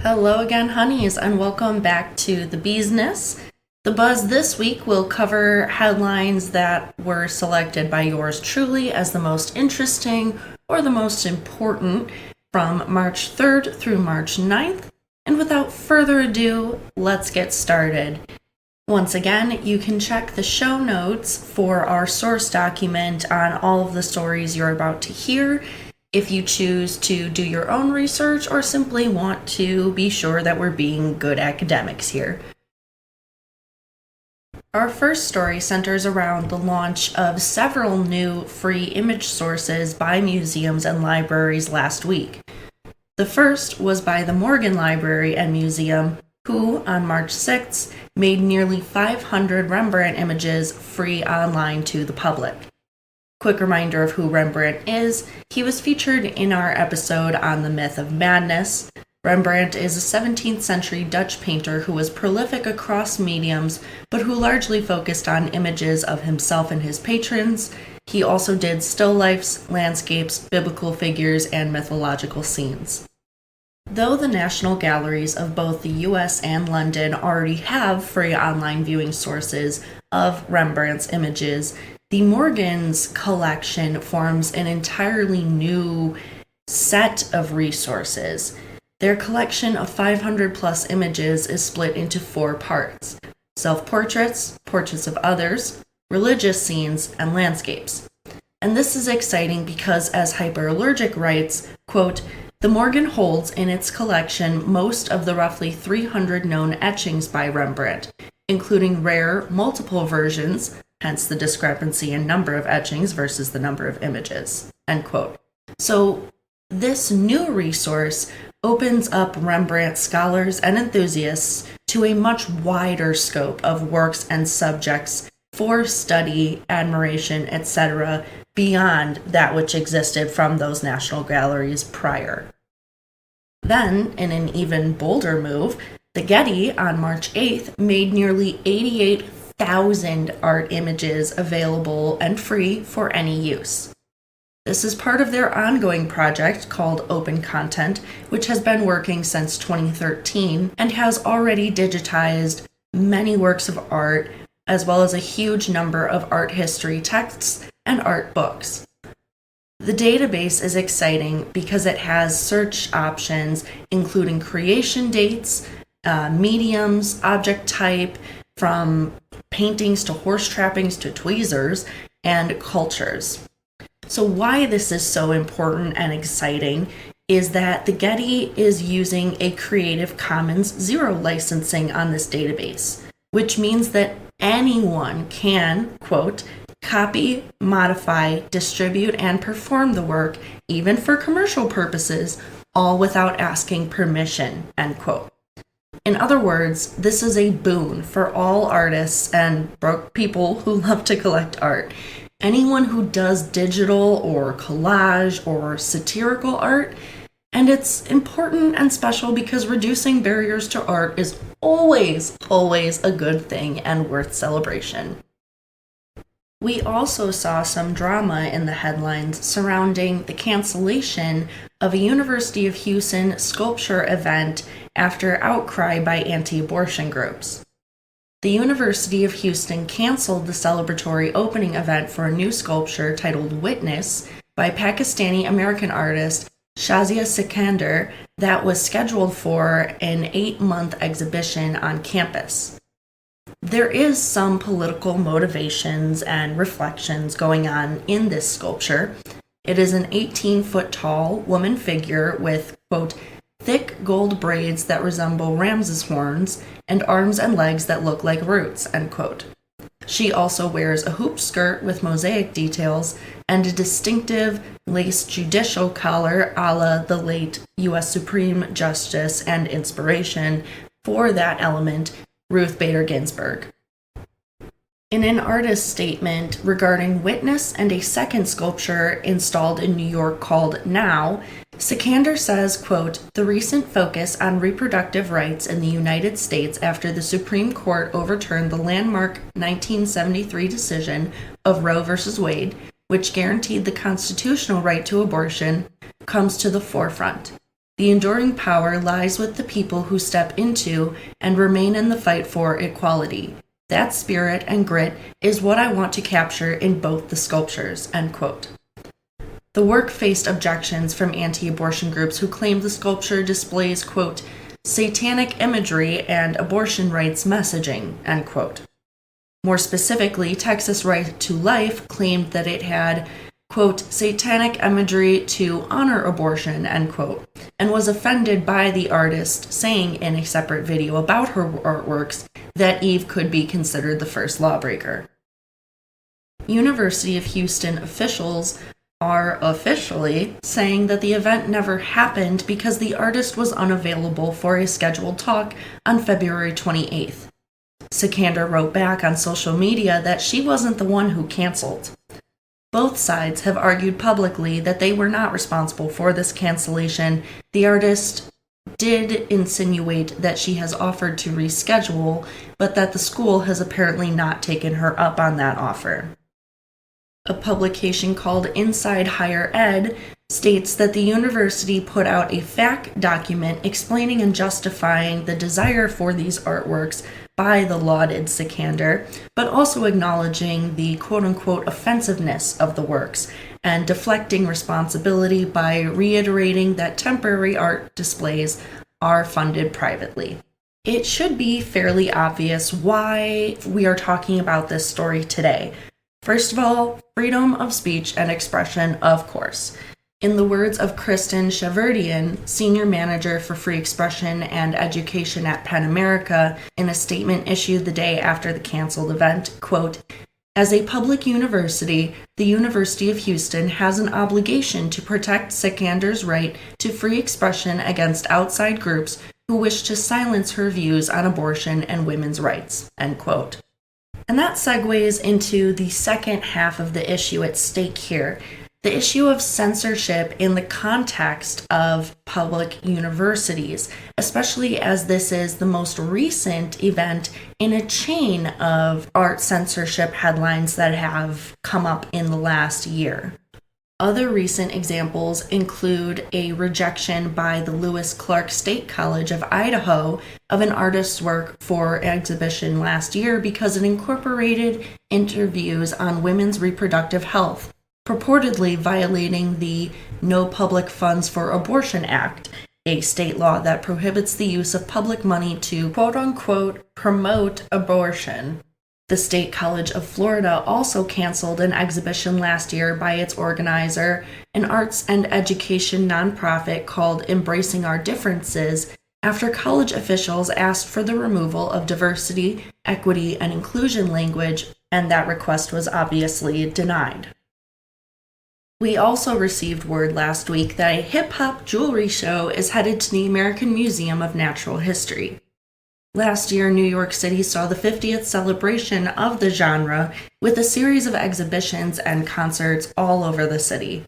Hello again, honeys, and welcome back to the Beesness. The buzz this week will cover headlines that were selected by yours truly as the most interesting or the most important from March 3rd through March 9th. And without further ado, let's get started. Once again, you can check the show notes for our source document on all of the stories you're about to hear if you choose to do your own research or simply want to be sure that we're being good academics here. Our first story centers around the launch of several new free image sources by museums and libraries last week. The first was by the Morgan Library and Museum, who, on March 6th, made nearly 500 Rembrandt images free online to the public. Quick reminder of who Rembrandt is. He was featured in our episode on the myth of madness. Rembrandt is a 17th century Dutch painter who was prolific across mediums, but who largely focused on images of himself and his patrons. He also did still lifes, landscapes, biblical figures, and mythological scenes. Though the national galleries of both the US and London already have free online viewing sources of Rembrandt's images, the Morgan's collection forms an entirely new set of resources. Their collection of 500 plus images is split into 4 parts: self-portraits, portraits of others, religious scenes, and landscapes. And this is exciting because, as Hyperallergic writes, quote, "The Morgan holds in its collection most of the roughly 300 known etchings by Rembrandt, including rare, multiple versions, hence the discrepancy in number of etchings versus the number of images," end quote. So this new resource opens up Rembrandt scholars and enthusiasts to a much wider scope of works and subjects for study, admiration, etc., beyond that which existed from those national galleries prior. Then, in an even bolder move, the Getty on March 8th made nearly 88,000 art images available and free for any use. This is part of their ongoing project called Open Content, which has been working since 2013 and has already digitized many works of art, as well as a huge number of art history texts and art books. The database is exciting because it has search options including creation dates, mediums, object type, from paintings to horse trappings to tweezers, and cultures. So why this is so important and exciting is that the Getty is using a Creative Commons Zero licensing on this database, which means that anyone can, quote, "copy, modify, distribute, and perform the work, even for commercial purposes, all without asking permission," end quote. In other words, this is a boon for all artists and broke people who love to collect art. Anyone who does digital or collage or satirical art, and it's important and special because reducing barriers to art is always a good thing and worth celebration. We also saw some drama in the headlines surrounding the cancellation of a University of Houston sculpture event after outcry by anti-abortion groups. The University of Houston canceled the celebratory opening event for a new sculpture titled Witness by Pakistani-American artist Shazia Sikander that was scheduled for an 8-month exhibition on campus. There is some political motivations and reflections going on in this sculpture. It is an 18-foot tall woman figure with, quote, "thick gold braids that resemble ram's horns and arms and legs that look like roots," end quote. She also wears a hoop skirt with mosaic details and a distinctive lace judicial collar a la the late U.S. Supreme Justice and inspiration for that element, Ruth Bader Ginsburg. In an artist statement regarding Witness and a second sculpture installed in New York called Now, Sikander says, quote, "The recent focus on reproductive rights in the United States after the Supreme Court overturned the landmark 1973 decision of Roe v. Wade, which guaranteed the constitutional right to abortion, comes to the forefront. The enduring power lies with the people who step into and remain in the fight for equality. That spirit and grit is what I want to capture in both the sculptures," end quote. The work faced objections from anti-abortion groups who claimed the sculpture displays, quote, "satanic imagery and abortion rights messaging," end quote. More specifically, Texas Right to Life claimed that it had, quote, "satanic imagery to honor abortion," end quote, and was offended by the artist saying in a separate video about her artworks that Eve could be considered the first lawbreaker. University of Houston officials are officially saying that the event never happened because the artist was unavailable for a scheduled talk on February 28th. Sikander wrote back on social media that she wasn't the one who canceled. Both sides have argued publicly that they were not responsible for this cancellation. The artist did insinuate that she has offered to reschedule, but that the school has apparently not taken her up on that offer. A publication called Inside Higher Ed states that the university put out a fact document explaining and justifying the desire for these artworks by the lauded Sikander, but also acknowledging the quote-unquote offensiveness of the works and deflecting responsibility by reiterating that temporary art displays are funded privately. It should be fairly obvious why we are talking about this story today. First of all, freedom of speech and expression, of course. In the words of Kristen Shaverdian, Senior Manager for Free Expression and Education at Penn America, in a statement issued the day after the canceled event, quote, "As a public university, the University of Houston has an obligation to protect Sikander's right to free expression against outside groups who wish to silence her views on abortion and women's rights," end quote. And that segues into the second half of the issue at stake here. The issue of censorship in the context of public universities, especially as this is the most recent event in a chain of art censorship headlines that have come up in the last year. Other recent examples include a rejection by the Lewis Clark State College of Idaho of an artist's work for an exhibition last year because it incorporated interviews on women's reproductive health, purportedly violating the No Public Funds for Abortion Act, a state law that prohibits the use of public money to quote-unquote promote abortion. The State College of Florida also canceled an exhibition last year by its organizer, an arts and education nonprofit called Embracing Our Differences, after college officials asked for the removal of diversity, equity, and inclusion language, and that request was obviously denied. We also received word last week that a hip-hop jewelry show is headed to the American Museum of Natural History. Last year, New York City saw the 50th celebration of the genre with a series of exhibitions and concerts all over the city.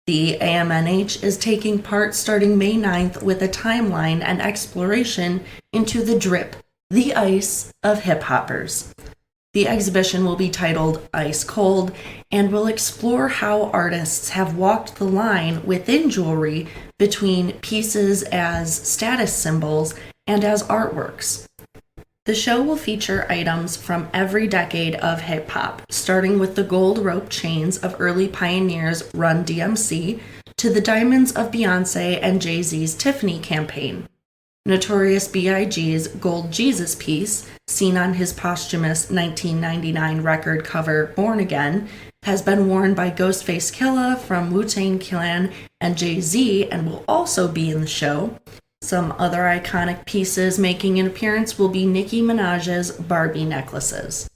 The AMNH is taking part starting May 9th with a timeline and exploration into the drip, the ice of hip-hoppers. The exhibition will be titled Ice Cold and will explore how artists have walked the line within jewelry between pieces as status symbols and as artworks. The show will feature items from every decade of hip-hop, starting with the gold rope chains of early pioneers Run DMC to the diamonds of Beyoncé and Jay-Z's Tiffany campaign. Notorious B.I.G.'s Gold Jesus piece, seen on his posthumous 1999 record cover Born Again, has been worn by Ghostface Killah from Wu-Tang Clan and Jay-Z and will also be in the show. Some other iconic pieces making an appearance will be Nicki Minaj's Barbie necklaces.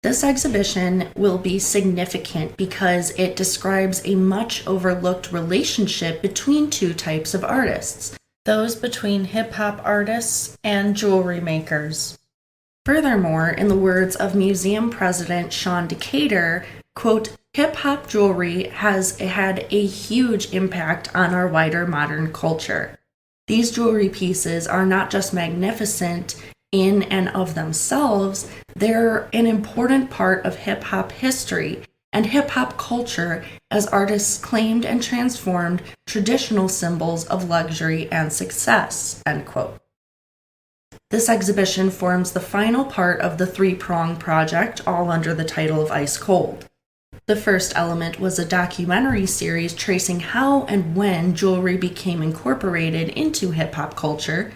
This exhibition will be significant because it describes a much overlooked relationship between two types of artists, those between hip-hop artists and jewelry makers. Furthermore, in the words of museum president Sean Decatur, quote, "Hip-hop jewelry has had a huge impact on our wider modern culture. These jewelry pieces are not just magnificent in and of themselves, they're an important part of hip-hop history and hip-hop culture as artists claimed and transformed traditional symbols of luxury and success, end quote. This exhibition forms the final part of the three-prong project, all under the title of Ice Cold. The first element was a documentary series tracing how and when jewelry became incorporated into hip-hop culture.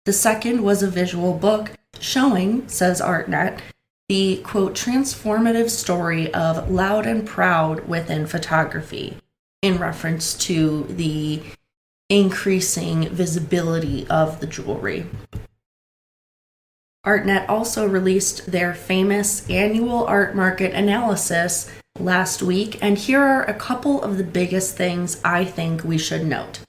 The second was a visual book showing, says ArtNet, the, quote, transformative story of Loud and Proud within photography, in reference to the increasing visibility of the jewelry. ArtNet also released their famous annual art market analysis last week, and here are a couple of the biggest things I think we should note.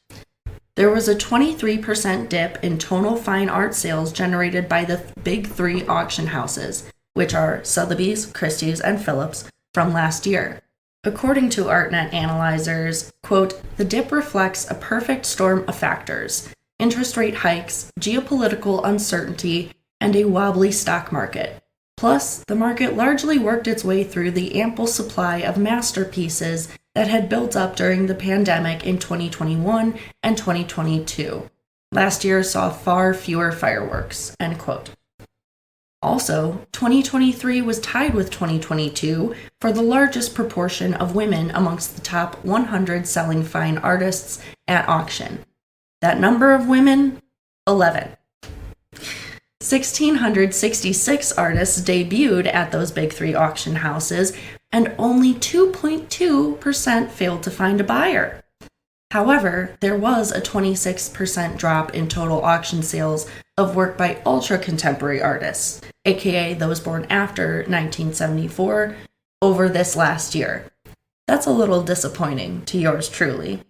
There was a 23% dip in total fine art sales generated by the big three auction houses, which are Sotheby's, Christie's, and Phillips, from last year. According to ArtNet analyzers, quote, the dip reflects a perfect storm of factors: interest rate hikes, geopolitical uncertainty, and a wobbly stock market. Plus, the market largely worked its way through the ample supply of masterpieces that had built up during the pandemic in 2021 and 2022. Last year saw far fewer fireworks, end quote. Also, 2023 was tied with 2022 for the largest proportion of women amongst the top 100 selling fine artists at auction. That number of women? 11. 1,666 artists debuted at those big three auction houses, and only 2.2% failed to find a buyer. However, there was a 26% drop in total auction sales of work by ultra-contemporary artists, aka those born after 1974, over this last year. That's a little disappointing to yours truly.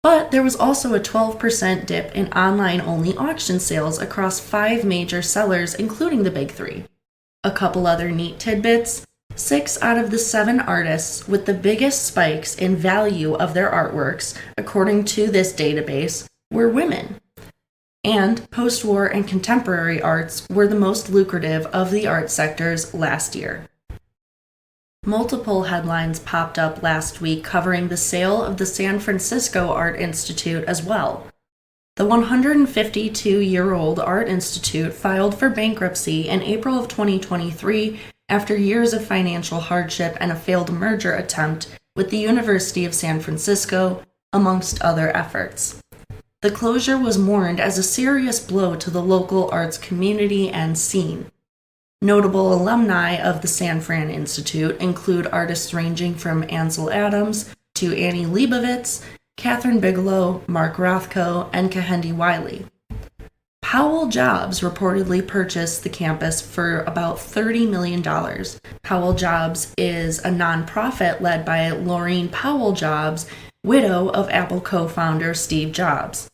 But there was also a 12% dip in online-only auction sales across 5 major sellers, including the big three. A couple other neat tidbits: 6 out of the 7 artists with the biggest spikes in value of their artworks, according to this database, were women. And post-war and contemporary arts were the most lucrative of the art sectors last year. Multiple headlines popped up last week covering the sale of the San Francisco Art Institute as well. The 152-year-old Art Institute filed for bankruptcy in April of 2023 after years of financial hardship and a failed merger attempt with the University of San Francisco, amongst other efforts. The closure was mourned as a serious blow to the local arts community and scene. Notable alumni of the San Fran Institute include artists ranging from Ansel Adams to Annie Leibovitz, Catherine Bigelow, Mark Rothko, and Kehinde Wiley. Powell Jobs reportedly purchased the campus for about $30 million. Powell Jobs is a nonprofit led by Laurene Powell Jobs, widow of Apple co-founder Steve Jobs.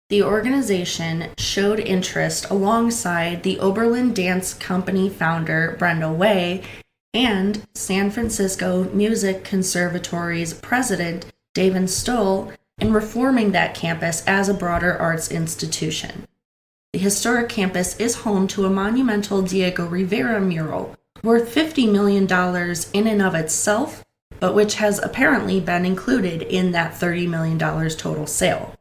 The organization showed interest alongside the Oberlin Dance Company founder Brenda Way and San Francisco Music Conservatory's president David Stoll in reforming that campus as a broader arts institution. The historic campus is home to a monumental Diego Rivera mural worth $50 million in and of itself, but which has apparently been included in that $30 million total sale.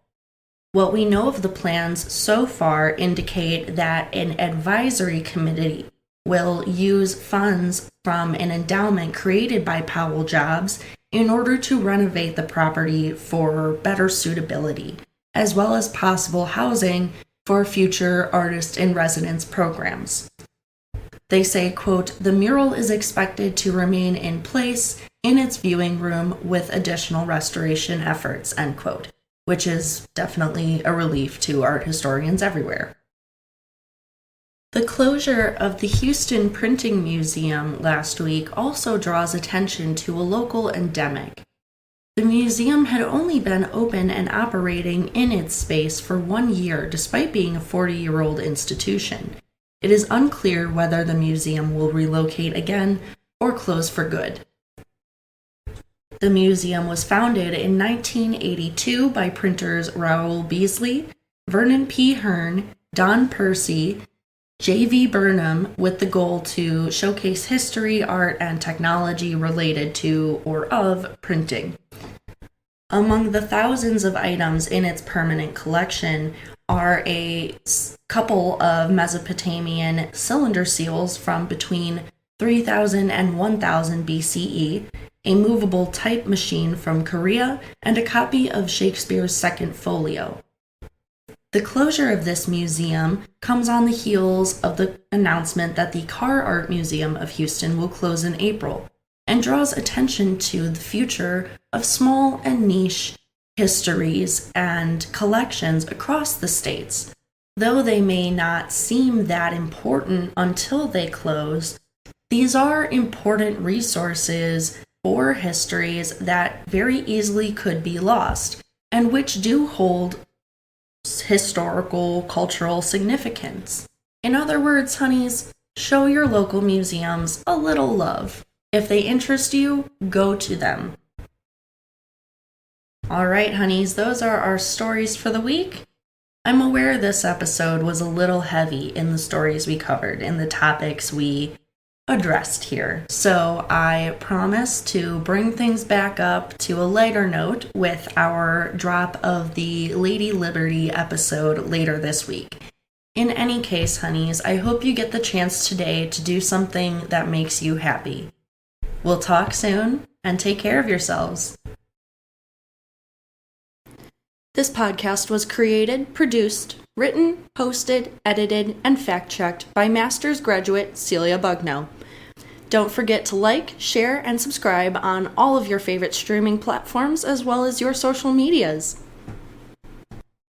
What we know of the plans so far indicate that an advisory committee will use funds from an endowment created by Powell Jobs in order to renovate the property for better suitability, as well as possible housing for future artist-in-residence programs. They say, quote, the mural is expected to remain in place in its viewing room with additional restoration efforts, end quote, which is definitely a relief to art historians everywhere. The closure of the Houston Printing Museum last week also draws attention to a local endemic. The museum had only been open and operating in its space for 1 year, despite being a 40-year-old institution. It is unclear whether the museum will relocate again or close for good. The museum was founded in 1982 by printers Raoul Beasley, Vernon P. Hearn, Don Percy, J.V. Burnham with the goal to showcase history, art, and technology related to or of printing. Among the thousands of items in its permanent collection are a couple of Mesopotamian cylinder seals from between 3000 and 1000 BCE, a movable type machine from Korea, and a copy of Shakespeare's Second Folio. The closure of this museum comes on the heels of the announcement that the Car Art Museum of Houston will close in April, and draws attention to the future of small and niche histories and collections across the states. Though they may not seem that important until they close, these are important resources for histories that very easily could be lost, and which do hold historical, cultural significance. In other words, honeys, show your local museums a little love. If they interest you, go to them. All right, honeys, those are our stories for the week. I'm aware this episode was a little heavy in the stories we covered, in the topics we addressed here. So I promise to bring things back up to a lighter note with our drop of the Lady Liberty episode later this week. In any case, honeys, I hope you get the chance today to do something that makes you happy. We'll talk soon, and take care of yourselves. This podcast was created, produced, written, hosted, edited, and fact-checked by Master's graduate Celia Bugno. Don't forget to like, share, and subscribe on all of your favorite streaming platforms as well as your social medias.